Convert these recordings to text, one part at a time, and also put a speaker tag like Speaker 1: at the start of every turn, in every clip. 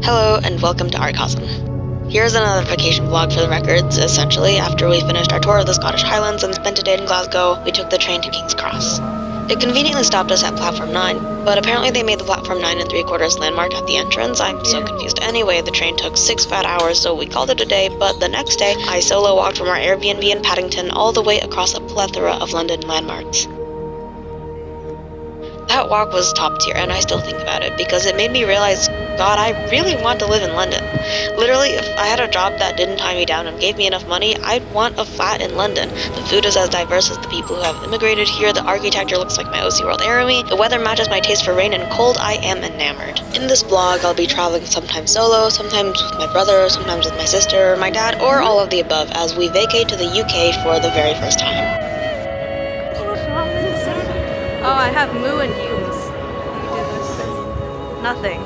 Speaker 1: Hello and welcome to Aricosm. Here's another vacation vlog for the records. Essentially, after we finished our tour of the Scottish Highlands and spent a day in Glasgow, we took the train to King's Cross. It conveniently stopped us at platform 9, but apparently they made the platform 9 3/4 landmark at the entrance. I'm so confused. Anyway, the train took 6 fat hours, so we called it a day, but the next day, I solo walked from our Airbnb in Paddington all the way across a plethora of London landmarks. That walk was top tier, and I still think about it, because it made me realize, God, I really want to live in London. Literally, if I had a job that didn't tie me down and gave me enough money, I'd want a flat in London. The food is as diverse as the people who have immigrated here, the architecture looks like my OC World Army, the weather matches my taste for rain and cold. I am enamored. In this vlog, I'll be traveling sometimes solo, sometimes with my brother, sometimes with my sister, my dad, or all of the above, as we vacate to the UK for the very first time.
Speaker 2: Oh, I have moo and use. You did this. Nothing.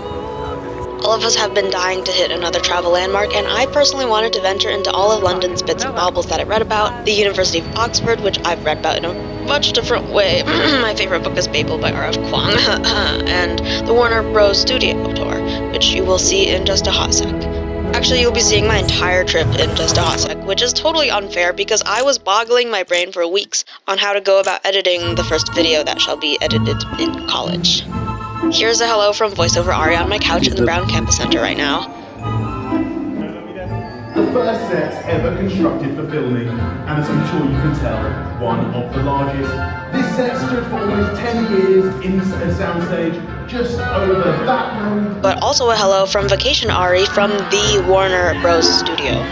Speaker 1: All of us have been dying to hit another travel landmark, and I personally wanted to venture into all of London's bits and baubles that I read about, the University of Oxford, which I've read about in a much different way. My favorite book is Babel by R.F. Kuang, and the Warner Bros. Studio Tour, which you will see in just a hot sec. Actually, you'll be seeing my entire trip in just a hot sec, which is totally unfair because I was boggling my brain for weeks on how to go about editing the first video that shall be edited in college. Here's a hello from voiceover Ari on my couch in the Brown Campus Center right now.
Speaker 3: The first set ever constructed for filming, and as I'm sure you can tell, one of the largest. This set stood for almost 10 years in a soundstage just over that road.
Speaker 1: But also a hello from Vacation Ari from the Warner Bros. Studio.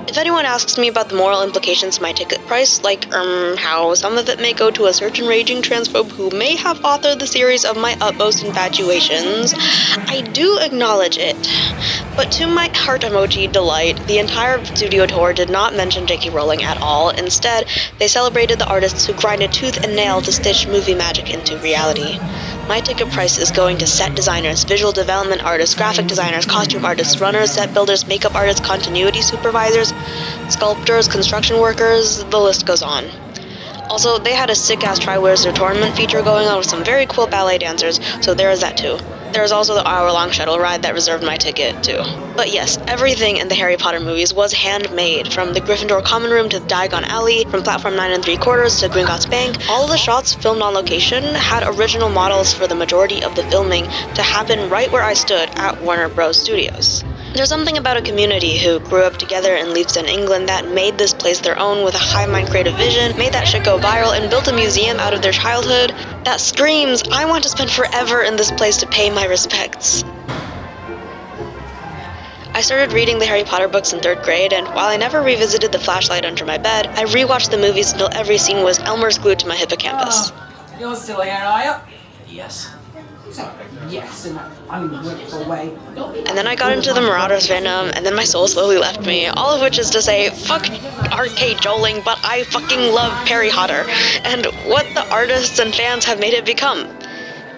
Speaker 1: If anyone asks me about the moral implications of my ticket price, like how some of it may go to a certain raging transphobe who may have authored the series of my utmost infatuations, I do acknowledge it. But to my heart emoji delight, the entire studio tour did not mention J.K. Rowling at all. Instead, they celebrated the artists who grinded tooth and nail to stitch movie magic into reality. My ticket price is going to set designers, visual development artists, graphic designers, costume artists, runners, set builders, makeup artists, continuity supervisors, sculptors, construction workers, the list goes on. Also, they had a sick-ass Triwizard tournament feature going on with some very cool ballet dancers, so there is that too. There is also the hour-long shuttle ride that reserved my ticket too. But yes, everything in the Harry Potter movies was handmade, from the Gryffindor common room to Diagon Alley, from platform 9 3/4 to Gringotts Bank. All of the shots filmed on location had original models for the majority of the filming to happen right where I stood at Warner Bros. Studios. There's something about a community who grew up together in Leavesden, England that made this place their own with a high-mind creative vision, made that shit go viral, and built a museum out of their childhood that screams, I want to spend forever in this place to pay my respects. I started reading the Harry Potter books in 3rd grade, and while I never revisited the flashlight under my bed, I rewatched the movies until every scene was Elmer's glued to my hippocampus.
Speaker 4: You're still here, are you?
Speaker 5: Yes.
Speaker 4: Yes, and I'm grateful way.
Speaker 1: And then I got into the Marauders fandom, and then my soul slowly left me, all of which is to say, fuck arcade joling, but I fucking love Harry Potter, and what the artists and fans have made it become.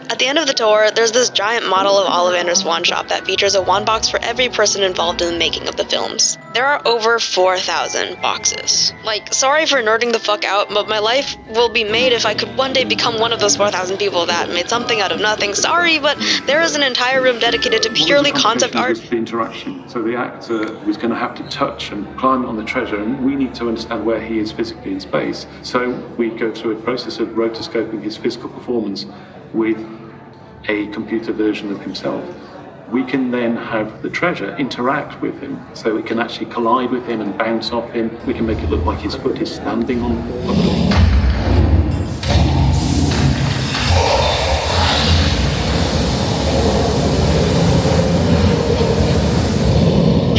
Speaker 1: At the end of the tour, there's this giant model of Ollivander's wand shop that features a wand box for every person involved in the making of the films. There are over 4,000 boxes. Like, sorry for nerding the fuck out, but my life will be made if I could one day become one of those 4,000 people that made something out of nothing. Sorry, but there is an entire room dedicated to purely concept art.
Speaker 6: The interaction. So the actor was going to have to touch and climb on the treasure, and we need to understand where he is physically in space. So we go through a process of rotoscoping his physical performance with a computer version of himself. We can then have the treasure interact with him, so it can actually collide with him and bounce off him. We can make it look like his foot is standing on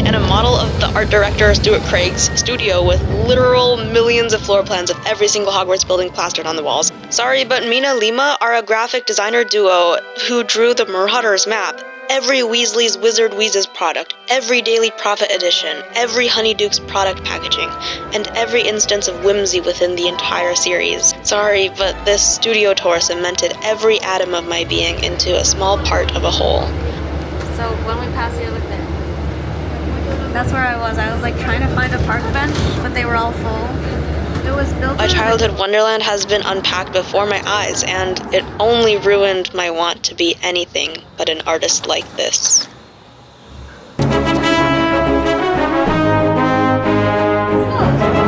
Speaker 1: and a model of the art director Stuart Craig's studio with literal millions of floor plans of every single Hogwarts building plastered on the walls. Sorry, but Mina Lima are a graphic designer duo who drew the Marauders map, every Weasley's Wizard Wheezes product, every Daily Prophet edition, every Honeyduke's product packaging, and every instance of whimsy within the entire series. Sorry, but this studio tour cemented every atom of my being into a small part of a whole.
Speaker 2: So when we pass here, look there. That's where I was. I was like trying to find a park bench, but they were all full. It was built
Speaker 1: My
Speaker 2: in the-
Speaker 1: childhood wonderland has been unpacked before my eyes, and it only ruined my want to be anything but an artist like this.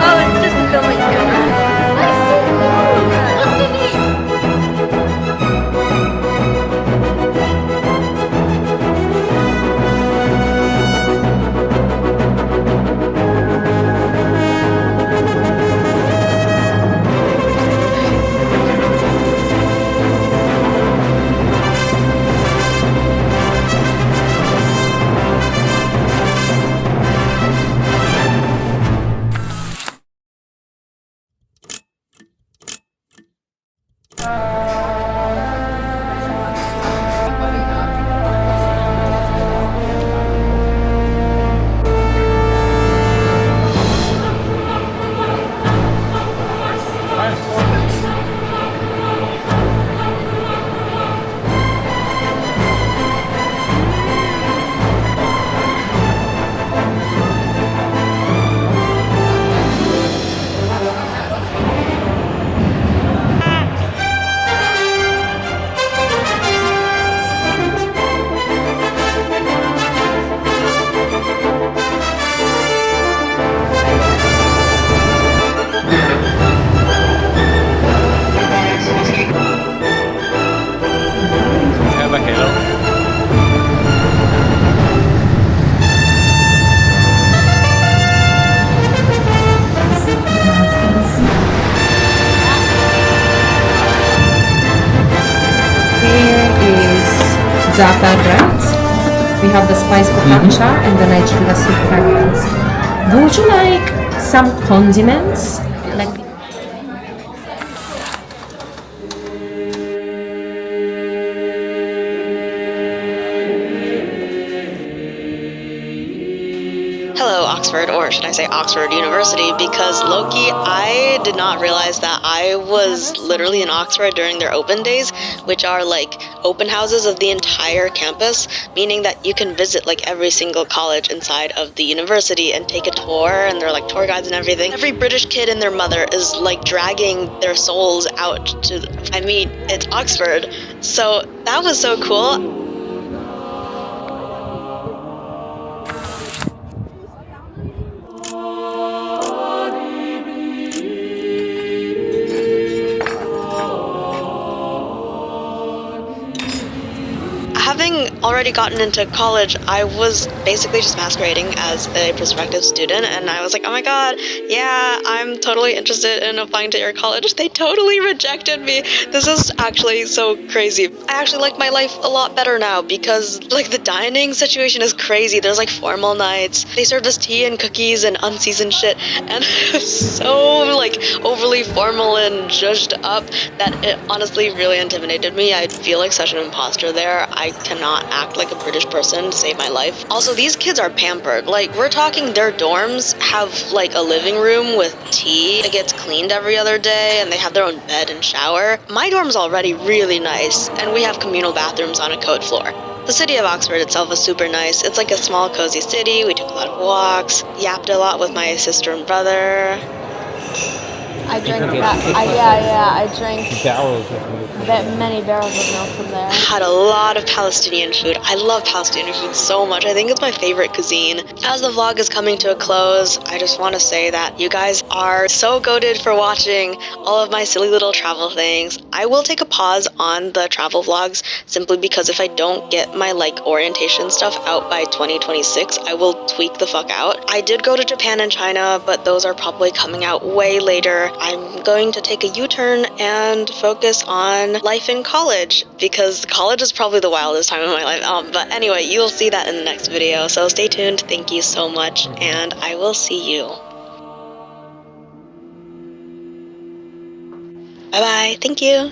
Speaker 2: Oh, it's just a filming camera. That's so cool! That's so neat!
Speaker 5: Have a halo.
Speaker 7: Here is za'atarn. We have the spice focaccia and the nitrogen soup fragrance. Would you like some condiments? Like
Speaker 1: Hello, Oxford, or should I say Oxford University, because Loki, I did not realize that I was literally in Oxford during their open days, which are like open houses of the entire campus, meaning that you can visit like every single college inside of the university and take a tour, and they're like tour guides and everything. Every British kid and their mother is like dragging their souls out to, I mean, it's Oxford, so that was so cool. Having already gotten into college, I was basically just masquerading as a prospective student, and I was like, oh my god, yeah, I'm totally interested in applying to your college. They totally rejected me. This is actually so crazy. I actually like my life a lot better now because, like, the dining situation is crazy. There's, like, formal nights. They serve us tea and cookies and unseasoned shit, and it's so, like, overly formal and zhuzhed up that it honestly really intimidated me. I feel like such an imposter there. I cannot act like a British person to save my life. Also, these kids are pampered. Like, we're talking their dorms have like a living room with tea. It gets cleaned every other day, and they have their own bed and shower. My dorm's already really nice, and we have communal bathrooms on a coat floor. The city of Oxford itself is super nice. It's like a small, cozy city. We took a lot of walks, yapped a lot with my sister and brother.
Speaker 8: I drank
Speaker 5: can get
Speaker 8: that.
Speaker 5: six
Speaker 8: I drank
Speaker 5: barrels of milk.
Speaker 8: many barrels of milk from there.
Speaker 1: Had a lot of Palestinian food. I love Palestinian food so much. I think it's my favorite cuisine. As the vlog is coming to a close, I just want to say that you guys are so goated for watching all of my silly little travel things. I will take a pause on the travel vlogs simply because if I don't get my like orientation stuff out by 2026, I will tweak the fuck out. I did go to Japan and China, but those are probably coming out way later. I'm going to take a U-turn and focus on life in college because college is probably the wildest time of my life. But anyway, you'll see that in the next video. So stay tuned. Thank you so much, and I will see you. Bye bye. Thank you.